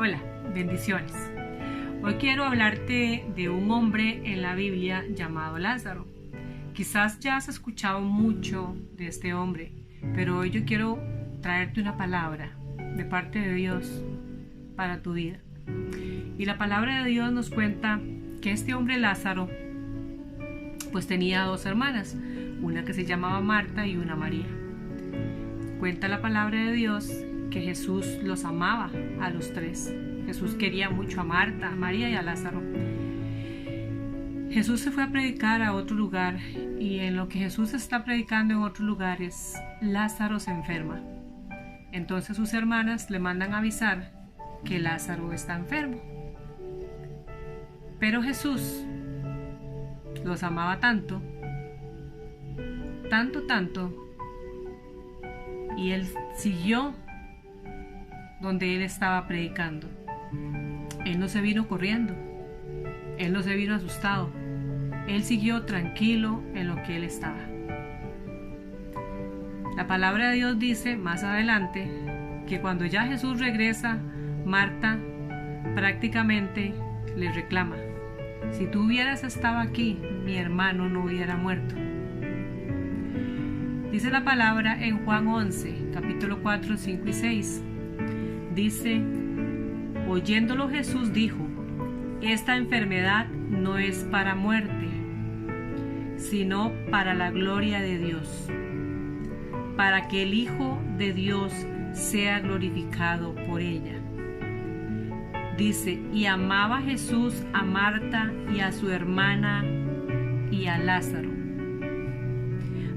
Hola, bendiciones. Hoy quiero hablarte de un hombre en la Biblia llamado Lázaro. Quizás ya has escuchado mucho de este hombre, pero hoy yo quiero traerte una palabra de parte de Dios para tu vida. Y la palabra de Dios nos cuenta que este hombre Lázaro pues tenía dos hermanas, una que se llamaba Marta y una María. Cuenta la palabra de Dios que Jesús los amaba a los tres. Jesús quería mucho a Marta, a María y a Lázaro. Jesús se fue a predicar a otro lugar y en lo que Jesús está predicando en otros lugares, Lázaro se enferma. Entonces sus hermanas le mandan a avisar que Lázaro está enfermo. Pero Jesús los amaba tanto, y él siguió donde él estaba predicando. Él no se vino corriendo, él no se vino asustado, él siguió tranquilo en lo que él estaba. La palabra de Dios dice más adelante que cuando ya Jesús regresa, Marta prácticamente le reclama: si tú hubieras estado aquí, mi hermano no hubiera muerto. Dice la palabra en Juan 11, capítulo 4, 5 y 6. Dice: oyéndolo Jesús dijo: esta enfermedad no es para muerte, sino para la gloria de Dios, para que el Hijo de Dios sea glorificado por ella. Dice: y amaba Jesús a Marta y a su hermana y a Lázaro.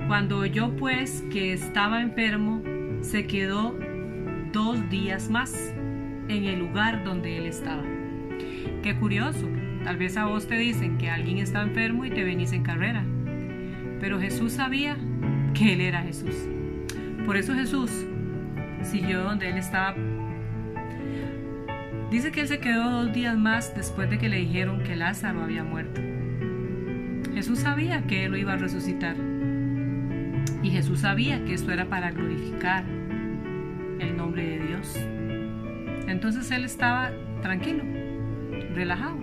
Cuando oyó pues que estaba enfermo, se quedó 2 días más en el lugar donde él estaba. Qué curioso, tal vez a vos te dicen que alguien está enfermo y te venís en carrera, pero Jesús sabía que él era Jesús. Por eso Jesús siguió donde él estaba. Dice que él se quedó 2 días más después de que le dijeron que Lázaro había muerto. Jesús sabía que él lo iba a resucitar, y Jesús sabía que esto era para glorificar el nombre de Dios. Entonces él estaba tranquilo, relajado.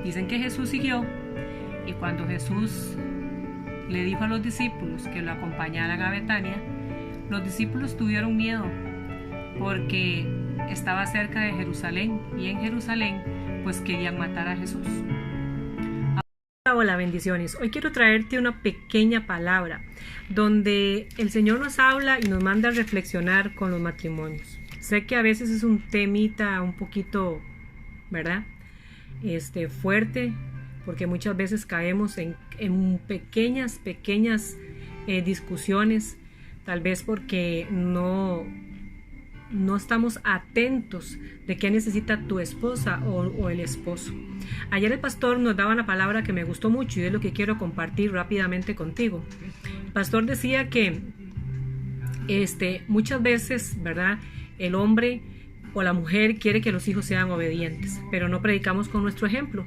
Dicen que Jesús siguió, y cuando Jesús le dijo a los discípulos que lo acompañaran a Betania, los discípulos tuvieron miedo porque estaba cerca de Jerusalén, y en Jerusalén pues querían matar a Jesús. Hola, bendiciones. Hoy quiero traerte una pequeña palabra donde el Señor nos habla y nos manda a reflexionar con los matrimonios. Sé que a veces es un temita un poquito, ¿verdad? Fuerte, porque muchas veces caemos en pequeñas discusiones, tal vez porque no estamos atentos de qué necesita tu esposa o el esposo. Ayer el pastor nos daba una palabra que me gustó mucho y es lo que quiero compartir rápidamente contigo. El pastor decía que muchas veces, ¿verdad?, el hombre o la mujer quiere que los hijos sean obedientes, pero no predicamos con nuestro ejemplo.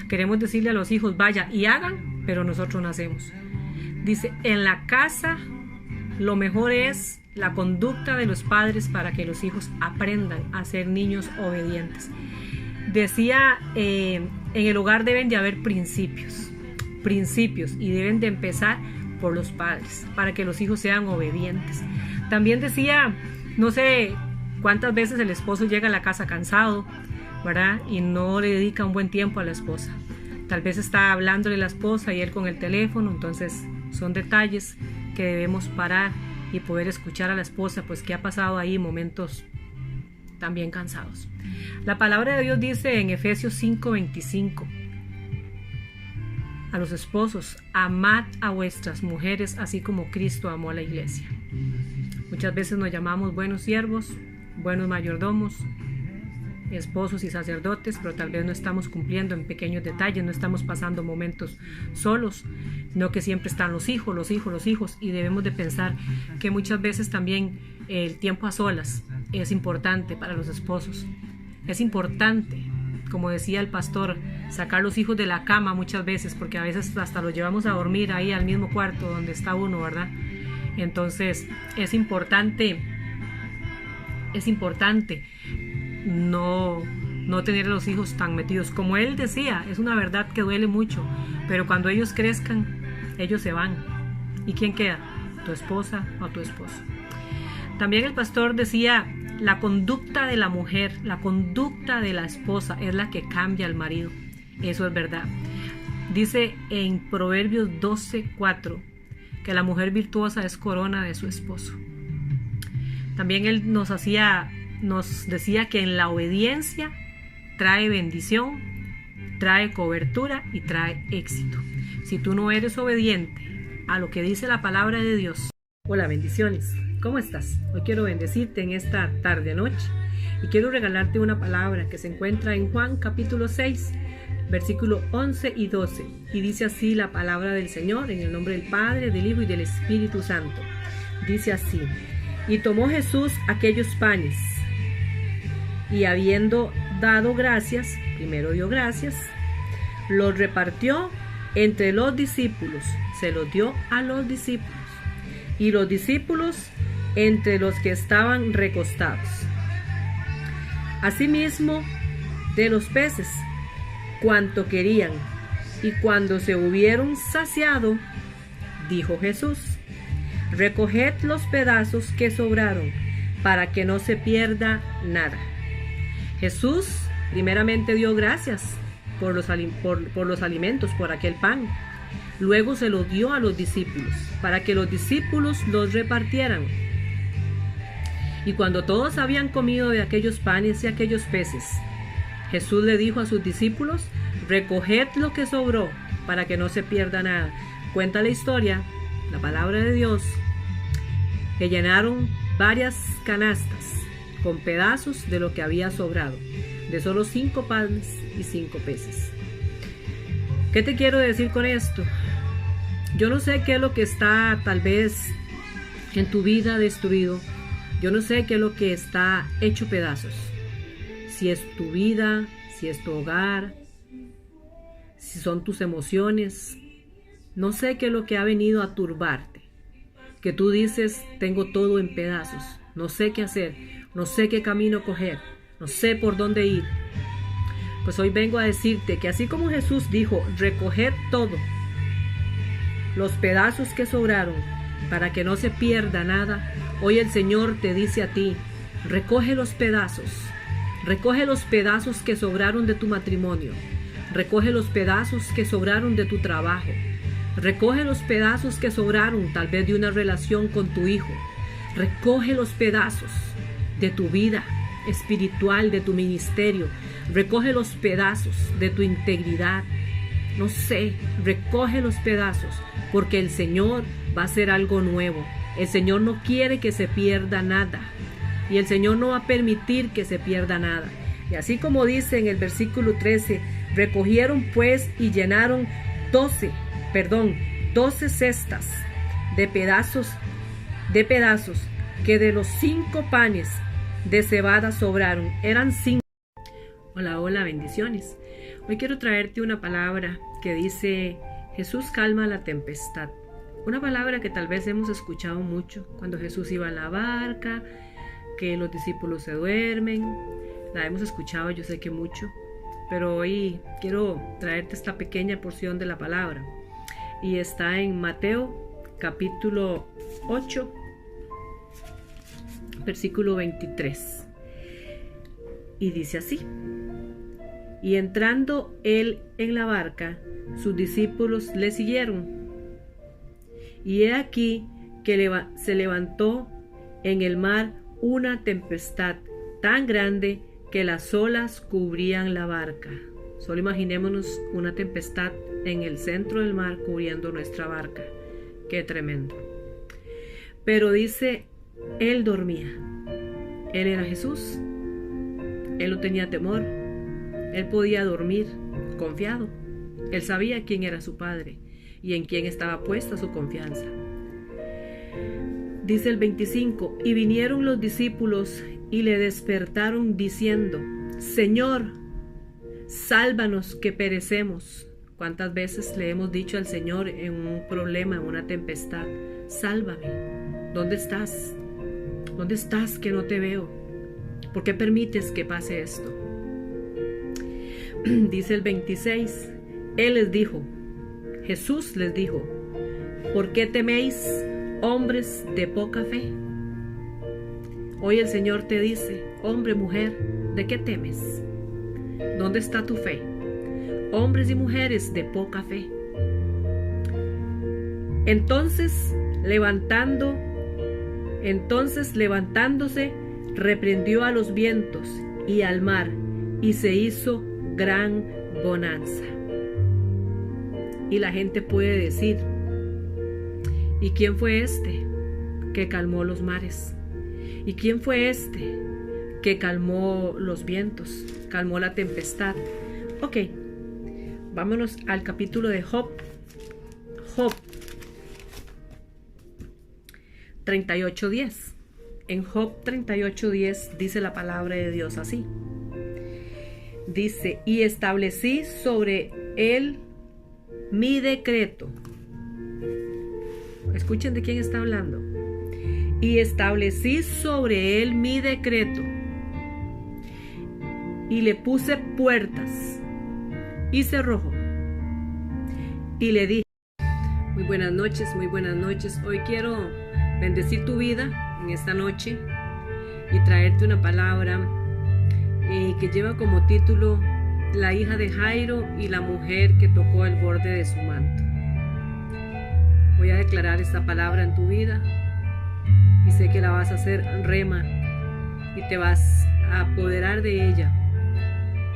Queremos decirle a los hijos: vaya y hagan, pero nosotros no hacemos. Dice: en la casa lo mejor es la conducta de los padres para que los hijos aprendan a ser niños obedientes. Decía, en el hogar deben de haber principios, y deben de empezar por los padres para que los hijos sean obedientes. También decía, no sé cuántas veces el esposo llega a la casa cansado, ¿verdad?, y no le dedica un buen tiempo a la esposa. Tal vez está hablándole a la esposa y él con el teléfono. Entonces son detalles que debemos parar y poder escuchar a la esposa, pues que ha pasado ahí momentos también cansados. La palabra de Dios dice en Efesios 5:25 a los esposos: amad a vuestras mujeres así como Cristo amó a la iglesia. Muchas veces nos llamamos buenos siervos, buenos mayordomos, esposos y sacerdotes, pero tal vez no estamos cumpliendo en pequeños detalles, no estamos pasando momentos solos, no que siempre están los hijos, y debemos de pensar que muchas veces también el tiempo a solas es importante para los esposos. Es importante, como decía el pastor, sacar los hijos de la cama muchas veces, porque a veces hasta los llevamos a dormir ahí al mismo cuarto donde está uno, ¿verdad? Entonces es importante es importante no tener a los hijos tan metidos. Como él decía, es una verdad que duele mucho, pero cuando ellos crezcan, ellos se van. ¿Y quién queda? ¿Tu esposa o tu esposo? También el pastor decía, la conducta de la mujer, la conducta de la esposa es la que cambia al marido. Eso es verdad. Dice en Proverbios 12:4 que la mujer virtuosa es corona de su esposo. También él nos decía que en la obediencia trae bendición, trae cobertura y trae éxito. Si tú no eres obediente a lo que dice la palabra de Dios. Hola, bendiciones. ¿Cómo estás? Hoy quiero bendecirte en esta tarde-noche y quiero regalarte una palabra que se encuentra en Juan capítulo 6, versículo 11 y 12. Y dice así la palabra del Señor, en el nombre del Padre, del Hijo y del Espíritu Santo. Dice así: y tomó Jesús aquellos panes, y habiendo dado gracias, primero dio gracias, los repartió entre los discípulos, se los dio a los discípulos, y los discípulos entre los que estaban recostados. Asimismo, de los peces, cuanto querían, y cuando se hubieron saciado, dijo Jesús: recoged los pedazos que sobraron, para que no se pierda nada. Jesús primeramente dio gracias por los alimentos, por aquel pan. Luego se lo dio a los discípulos, para que los discípulos los repartieran. Y cuando todos habían comido de aquellos panes y aquellos peces, Jesús le dijo a sus discípulos: recoged lo que sobró, para que no se pierda nada. Cuenta la historia, la palabra de Dios, que llenaron varias canastas con pedazos de lo que había sobrado, de solo 5 panes y 5 peces. ¿Qué te quiero decir con esto? Yo no sé qué es lo que está tal vez en tu vida destruido. Yo no sé qué es lo que está hecho pedazos. Si es tu vida, si es tu hogar, si son tus emociones. No sé qué es lo que ha venido a turbarte. Que tú dices, tengo todo en pedazos. No sé qué hacer. No sé qué camino coger. No sé por dónde ir. Pues hoy vengo a decirte que así como Jesús dijo, recoged todo, los pedazos que sobraron, para que no se pierda nada, hoy el Señor te dice a ti: recoge los pedazos que sobraron de tu matrimonio, recoge los pedazos que sobraron de tu trabajo, recoge los pedazos que sobraron tal vez de una relación con tu hijo, recoge los pedazos de tu vida espiritual, de tu ministerio, recoge los pedazos de tu integridad. No sé, recoge los pedazos, porque el Señor va a hacer algo nuevo. El Señor no quiere que se pierda nada, y el Señor no va a permitir que se pierda nada. Y así como dice en el versículo 13, recogieron pues y llenaron 12 cestas de pedazos que de los 5 panes de cebada sobraron. Eran 5. Hola, bendiciones. Hoy quiero traerte una palabra que dice: Jesús calma la tempestad. Una palabra que tal vez hemos escuchado mucho cuando Jesús iba en la barca, que los discípulos se duermen. La hemos escuchado, yo sé que mucho, pero hoy quiero traerte esta pequeña porción de la palabra. Y está en Mateo capítulo 8, versículo 23. Y dice así: y entrando él en la barca, sus discípulos le siguieron. Y he aquí que se levantó en el mar una tempestad tan grande que las olas cubrían la barca. Solo imaginémonos una tempestad en el centro del mar cubriendo nuestra barca. Qué tremendo. Pero dice, él dormía. Él era Jesús. Él no tenía temor. Él podía dormir confiado. Él sabía quién era su Padre y en quién estaba puesta su confianza. Dice el 25, y vinieron los discípulos y le despertaron diciendo: Señor, sálvanos que perecemos. ¿Cuántas veces le hemos dicho al Señor en un problema, en una tempestad: sálvame? ¿Dónde estás? ¿Dónde estás que no te veo? ¿Por qué permites que pase esto? Dice el 26, Él les dijo, Jesús les dijo, ¿por qué teméis, hombres de poca fe? Hoy el Señor te dice, hombre, mujer, ¿de qué temes? ¿Dónde está tu fe? Hombres y mujeres de poca fe. Entonces levantándose, reprendió a los vientos y al mar, y se hizo gran bonanza. Y la gente puede decir, ¿y quién fue este que calmó los mares? ¿Y quién fue este que calmó los vientos, calmó la tempestad? Ok, vámonos al capítulo de Job. Job 38:10. En Job 38:10 dice la palabra de Dios así. Dice, y establecí sobre él mi decreto. Escuchen de quién está hablando. Y establecí sobre él mi decreto. Y le puse puertas y cerrojo. Y le dije, muy buenas noches, muy buenas noches. Hoy quiero bendecir tu vida en esta noche y traerte una palabra que lleva como título La hija de Jairo y la mujer que tocó el borde de su manto. Voy a declarar esta palabra en tu vida y sé que la vas a hacer rema y te vas a apoderar de ella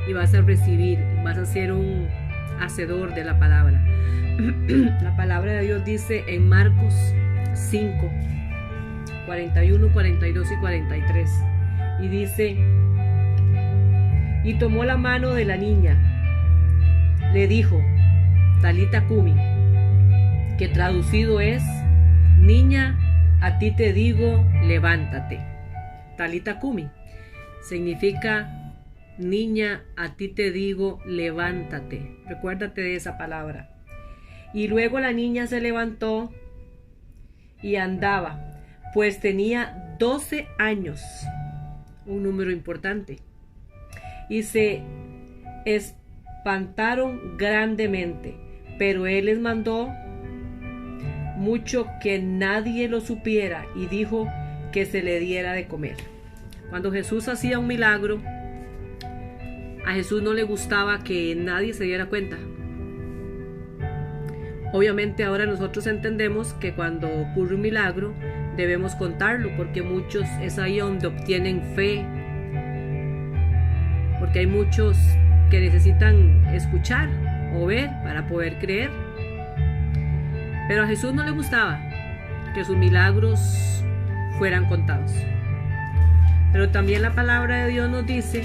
y vas a recibir, vas a ser un hacedor de la palabra. La palabra de Dios dice en Marcos 5, 41, 42 y 43, y dice, y tomó la mano de la niña, le dijo, Talita Cumi, que traducido es, niña, a ti te digo, levántate. Talita Cumi significa, niña, a ti te digo, levántate. Recuérdate de esa palabra. Y luego la niña se levantó y andaba, pues tenía 12 años, un número importante. Y se espantaron grandemente, pero él les mandó mucho que nadie lo supiera y dijo que se le diera de comer. Cuando Jesús hacía un milagro, a Jesús no le gustaba que nadie se diera cuenta. Obviamente ahora nosotros entendemos que cuando ocurre un milagro debemos contarlo, porque muchos es ahí donde obtienen fe, porque hay muchos que necesitan escuchar o ver para poder creer. Pero a Jesús no le gustaba que sus milagros fueran contados. Pero también la palabra de Dios nos dice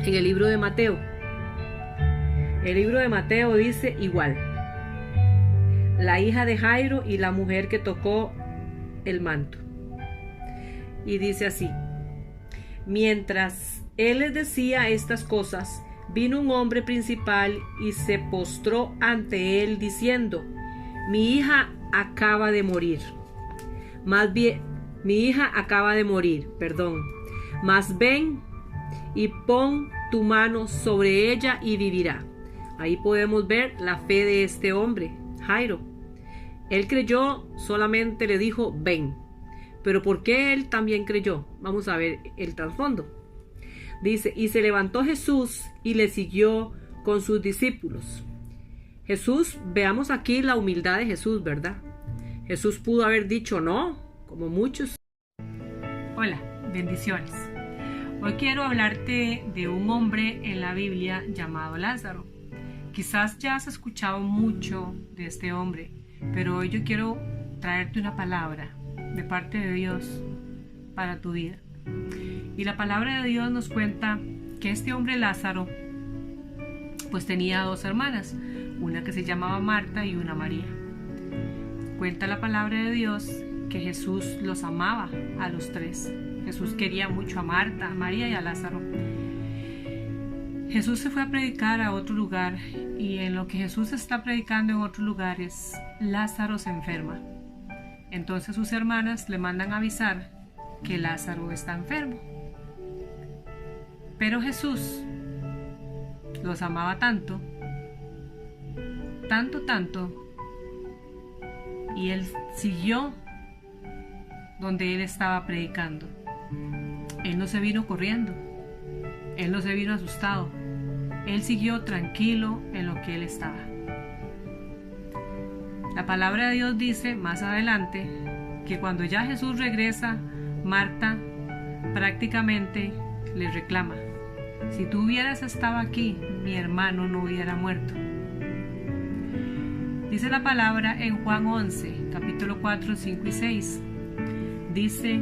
en el libro de Mateo. El libro de Mateo dice igual. La hija de Jairo y la mujer que tocó el manto. Y dice así. Mientras él les decía estas cosas, vino un hombre principal y se postró ante él diciendo, mi hija acaba de morir. Más ven y pon tu mano sobre ella y vivirá. Ahí podemos ver la fe de este hombre, Jairo. Él creyó, solamente le dijo, ven. Pero ¿por qué él también creyó? Vamos a ver el trasfondo. Dice, y se levantó Jesús y le siguió con sus discípulos. Jesús, veamos aquí la humildad de Jesús, ¿verdad? Jesús pudo haber dicho no, como muchos. Hola, bendiciones. Hoy quiero hablarte de un hombre en la Biblia llamado Lázaro. Quizás ya has escuchado mucho de este hombre, pero hoy yo quiero traerte una palabra de parte de Dios para tu vida. Y la palabra de Dios nos cuenta que este hombre Lázaro pues tenía dos hermanas, una que se llamaba Marta y una María. Cuenta la palabra de Dios que Jesús los amaba a los tres. Jesús quería mucho a Marta, a María y a Lázaro. Jesús se fue a predicar a otro lugar y en lo que Jesús está predicando en otros lugares, Lázaro se enferma. Entonces sus hermanas le mandan a avisar que Lázaro está enfermo. Pero Jesús los amaba tanto, y él siguió donde él estaba predicando. Él no se vino corriendo, él no se vino asustado, él siguió tranquilo en lo que él estaba. La palabra de Dios dice más adelante que cuando ya Jesús regresa, Marta prácticamente le reclama: si tú hubieras estado aquí, mi hermano no hubiera muerto. Dice la palabra en Juan 11, capítulo 4, 5 y 6. Dice: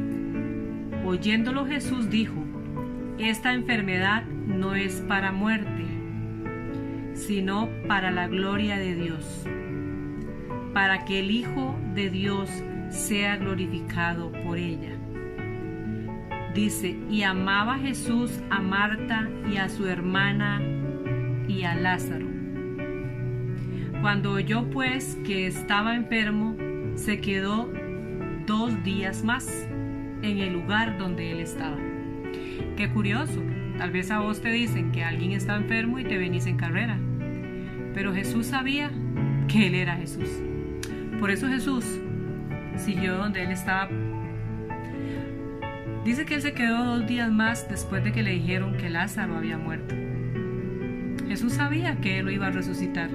oyéndolo Jesús dijo: esta enfermedad no es para muerte, sino para la gloria de Dios, para que el Hijo de Dios sea glorificado por ella. Dice: y amaba Jesús a Marta y a su hermana y a Lázaro. Cuando oyó pues que estaba enfermo, se quedó 2 días más en el lugar donde él estaba. Qué curioso, tal vez a vos te dicen que alguien está enfermo y te venís en carrera, pero Jesús sabía que él era Jesús. Por eso Jesús siguió donde él estaba. Dice que él se quedó 2 días más después de que le dijeron que Lázaro había muerto. Jesús sabía que él lo iba a resucitar,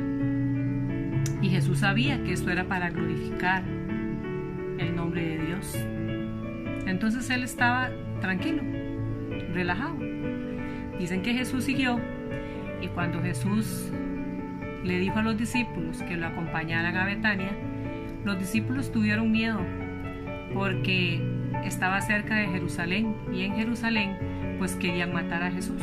y Jesús sabía que esto era para glorificar el nombre de Dios. Entonces él estaba tranquilo, relajado. Dicen que Jesús siguió, y cuando Jesús le dijo a los discípulos que lo acompañaran a Betania, los discípulos tuvieron miedo porque estaba cerca de Jerusalén, y en Jerusalén pues querían matar a Jesús.